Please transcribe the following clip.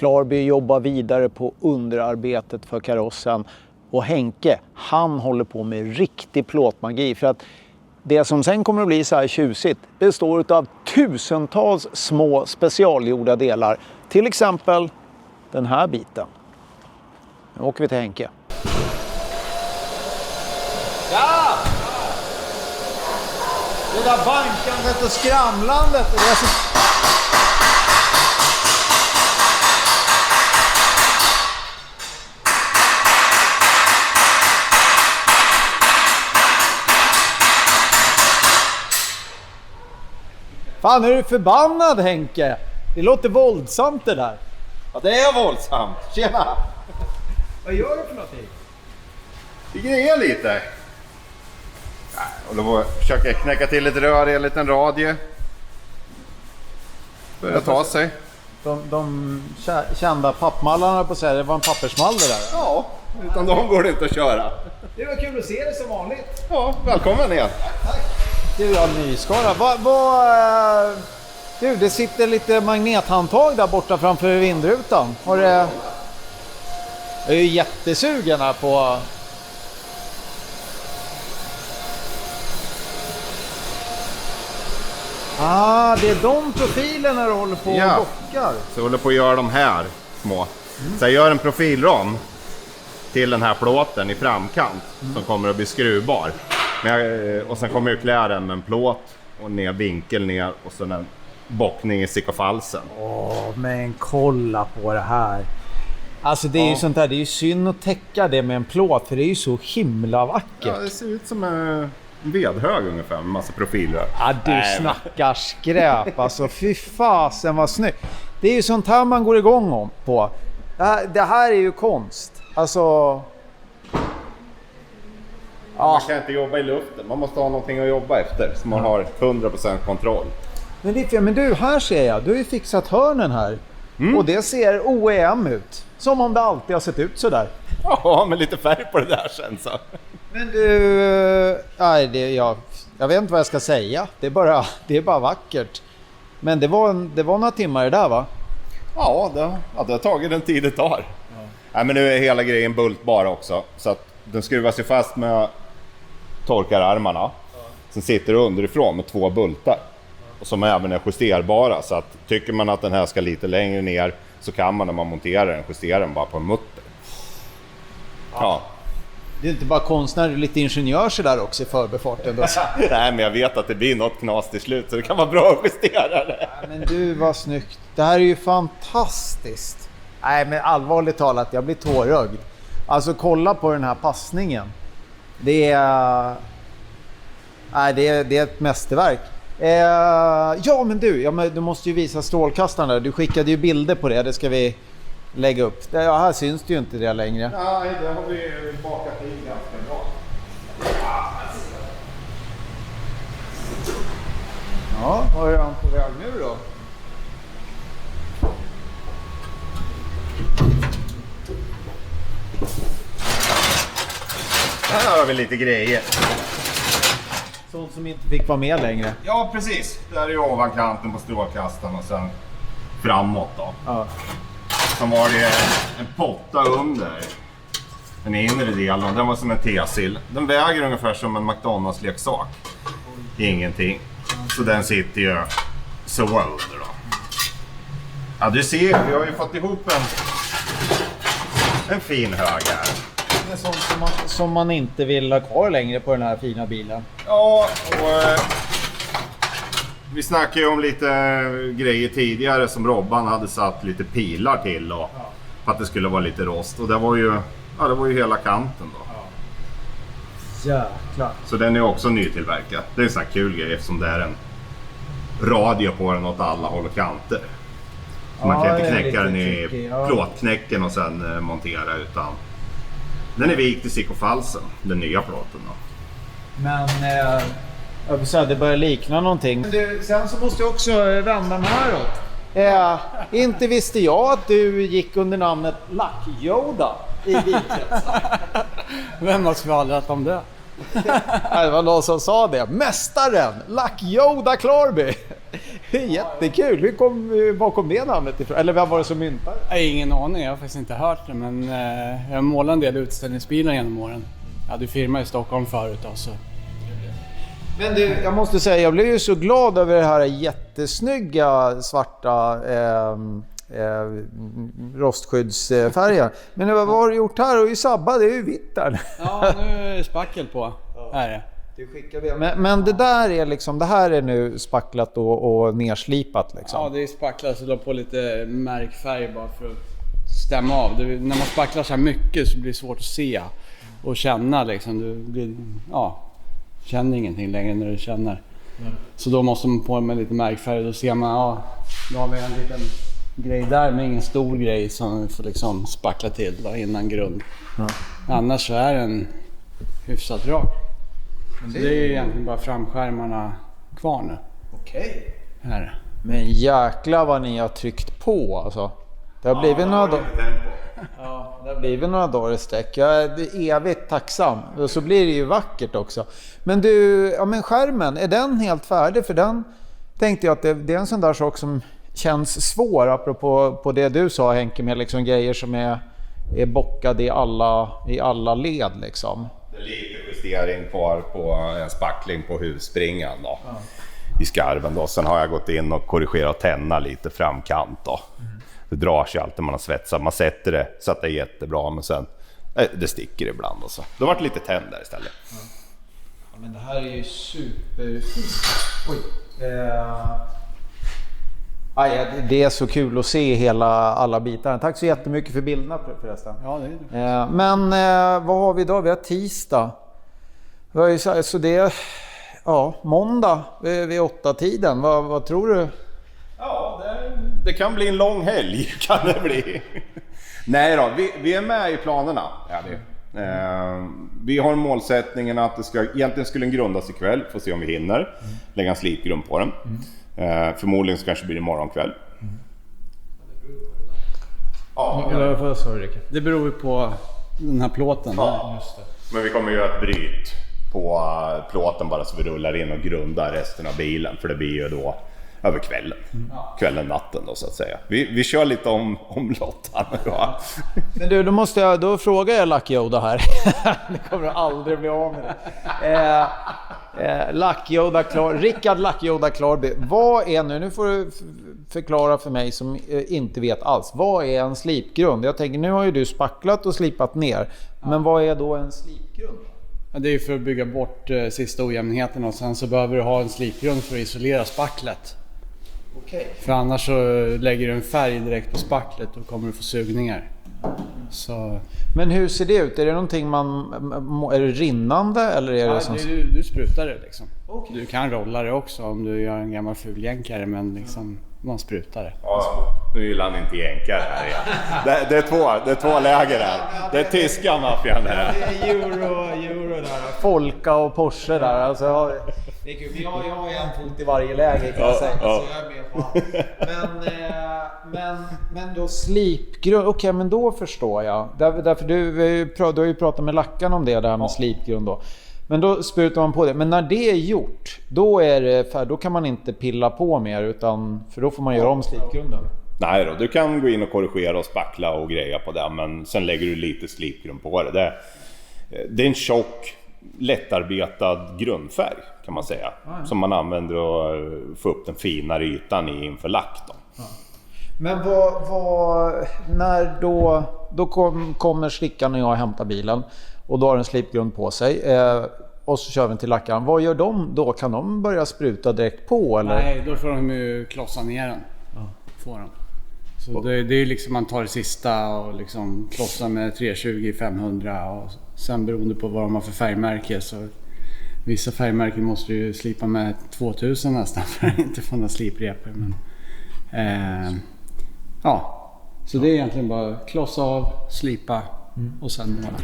Klarby jobbar vidare på underarbetet för karossen. Och Henke, han håller på med riktig plåtmagi. För att det som sen kommer att bli så här tjusigt består av tusentals små specialgjorda delar. Till exempel den här biten. Nu åker vi till Henke. Ja! Det där bankandet och skramlandet. Det är så... Fan, är du förbannad, Henke? Det låter våldsamt det där. Ja, det är våldsamt. Tjena! Vad gör du för någonting? Det grejer lite. Och försöker knäcka till lite rör i en liten radie. Börjar ta sig. De kända pappmallarna på sig, det var en pappersmall det där. Ja, utan de går det inte att köra. Det var kul att se det som vanligt. Ja, välkommen igen. Tack. Du, jag är nyskara. Du, det sitter lite magnethandtag där borta framför vindrutan. Jag är ju jättesugen här på... Det är de profilerna du håller på och bockar. Så jag håller på att göra de här små. Så jag gör en profilram till den här plåten i framkant som kommer att bli skruvbar. Och sen kommer jag klä den med en plåt och ner vinkel ner och sen en bockning i stickofalsen. Men kolla på det här. Alltså det är ju sånt där, det är ju synd att täcka det med en plåt för det är ju så himla vackert. Ja, det ser ut som en vedhög ungefär med massa profiler. Ja, du snackar skräp alltså, fy fasen vad snyggt. Det är ju sånt här man går igång på. Det här är ju konst. Alltså... Man kan inte jobba i luften, man måste ha någonting att jobba efter så man har 100% kontroll. Men du, här ser jag, du har ju fixat hörnen här. Och det ser OEM ut. Som om det alltid har sett ut sådär. Ja, med lite färg på det där sen så. Men du, jag vet inte vad jag ska säga. Det är bara vackert. Men det var några timmar där, va? Ja, det har tagit den tid det tar. Nej, men nu är hela grejen bultbar också. Så att den skruvas ju fast med torkararmarna. Sen sitter det underifrån med 2 bultar. Och som även är justerbara. Så att tycker man att den här ska lite längre ner så kan man när man monterar den justera den bara på en mutter. Ja. Det är inte bara konstnär, det är lite ingenjör så där också i förbefarten. Nej, men jag vet att det blir något knas till slut så det kan vara bra att justera det. Men du, vad snyggt. Det här är ju fantastiskt. Nej, men allvarligt talat, jag blir tårögd. Alltså kolla på den här passningen. Det är ett mästerverk. Men du måste ju visa strålkastaren där. Du skickade ju bilder på det ska vi lägga upp. Här syns det ju inte det längre. Nej, det har vi bakat in ganska bra. Ja, vad är han på väg nu då? Här har vi lite grejer. Sånt som inte fick vara med längre. Ja, precis. Det här är ju ovankanten på strålkastaren och sen framåt då. Ja. Sen var det en potta under den inre delen. Den var som en T-sill. Den väger ungefär som en McDonalds-leksak. Ingenting. Så den sitter ju så under då. Ja, du ser, vi har ju fått ihop en fin hög här. Det är sånt som man inte vill ha kvar längre på den här fina bilen. Ja, och vi snackade ju om lite grejer tidigare som Robban hade satt lite pilar till och för att det skulle vara lite rost. Och det var ju hela kanten då. Jäklar. Så den är också nytillverkad. Det är en sån här kul grej eftersom det är en radio på den åt alla håll och kanter. Så man kan inte knäcka den i plåtknäcken och sen montera utan den är vikt i stickofalsen, den nya plåten då. Men jag vill säga, det börjar likna någonting. Sen så måste jag också vända mig häråt. Inte visste jag att du gick under namnet Luck Yoda i bilkretsen. Vem har skvallrat om det? Det var någon som sa det. Mästaren, Luck Yoda Klarby. Det är jättekul. Var kom det namnet ifrån? Eller vem var det som myntade? Jag har ingen aning, jag har faktiskt inte hört det. Men jag målade en del utställningsbilar genom åren. Jag hade firma i Stockholm förut också. Men du, jag måste säga, jag blev ju så glad över det här jättesnygga svarta rostskyddsfärgen. Men vad har du gjort här? Och i Sabba, det är ju vitt där. Ja, nu är det spackel på. Här är det. Du skickar det. Men det där är liksom, det här är nu spacklat och nerslipat liksom. Ja, det är spacklat så la på lite märkfärg bara för att stämma av. När man spacklar så här mycket så blir det svårt att se och känna liksom. Du blir, känner ingenting längre när du känner. Så då måste man på med lite märkfärg. Då ser man, då har vi en liten grej där med ingen stor grej som vi får liksom spackla till då, innan grund. Annars så är den hyfsat rak. Så det är egentligen bara framskärmarna kvar nu. Okej. Här. Men jäklar vad ni har tryckt på alltså. Det har blivit några dagar. Ja, det har blivit några dagar i sträck. Jag är evigt tacksam. Och så blir det ju vackert också. Men du, men skärmen, är den helt färdig? För den tänkte jag att det är en sån där sak som känns svår, apropå på det du sa Henke, med liksom grejer som är bockade i alla led liksom. Det är lite justering kvar på en spackling på huvudspringan då. I skarven då. Sen har jag gått in och korrigerat tänna lite framkant då. Det drar sig alltid man har svetsat. Man sätter det så att det är jättebra, men sen det sticker ibland och så. Det har varit lite tänd där istället. Ja, men det här är ju superfint. Oj. Det är så kul att se alla bitar. Tack så jättemycket för bilderna förresten. Ja, det är det. Men vad har vi idag? Vi har tisdag. Så det är måndag vid 8-tiden. Vad tror du? Ja, det kan bli en lång helg, kan det bli. Nej då, vi är med i planerna. Ja, vi har målsättningen att egentligen skulle den grundas ikväll. Får se om vi hinner lägga en slipgrund på den. Förmodligen så kanske blir det imorgon kväll. Det beror ju på den här plåten. Ja. Just det. Men vi kommer ju att bryta på plåten bara så vi rullar in och grundar resten av bilen. För det blir ju då över kvällen. Kvällen, natten då så att säga. Vi kör lite om lottan. Ja. Men du, då frågar jag Lucky Yoda här. Det kommer aldrig bli av med det. Lucky Yoda klar. Rickard Lucky Yoda Klarby. Vad är nu får du förklara för mig som inte vet alls. Vad är en slipgrund? Jag tänker, nu har ju du spacklat och slipat ner. Men vad är då en slipgrund? Ja, det är för att bygga bort sista ojämnheten och sen så behöver du ha en slipgrund för att isolera spacklet. Okej. För annars så lägger du en färg direkt på spacklet och kommer du få sugningar. Så... Men hur ser det ut? Är det någonting är det rinnande eller är det som... Du sprutar det liksom. Okay. Du kan rolla det också om du gör en gammal fuljänkare, men liksom man sprutar det. Ja, nu gillar han inte jänkare här igen. Det är två läger här. Det är tyska maffian här. Det är euro där. Folka och Porsche där. Alltså, det är kul. Jag har en fot i varje läger kan jag säga. Så jag är med på. Men då slipgrund. Okej, men då förstår jag. Därför du har ju pratat med Lackan om det där med slipgrund då. Men då sprutar man på det. Men när det är gjort, då kan man inte pilla på mer, för då får man göra om slipgrunden. Nej då, du kan gå in och korrigera och spackla och greja på det, men sen lägger du lite slipgrund på det. Det är en tjock, lättarbetad grundfärg kan man säga, som man använder att få upp den finare ytan inför lack då. Men när då kommer slickan och jag hämtar bilen och då har en slipgrund på sig och så kör vi till lackaren. Vad gör de då? Kan de börja spruta direkt på eller? Nej, då får de ju klossa ner den. Får de. Så det är liksom man tar det sista och liksom klossar med 320 500 och sen beroende på vad de har för färgmärke, så vissa färgmärken måste ju slipa med 2000 nästan för att inte få några sliprepor, men så det är egentligen bara klossa av, slipa och sen måla.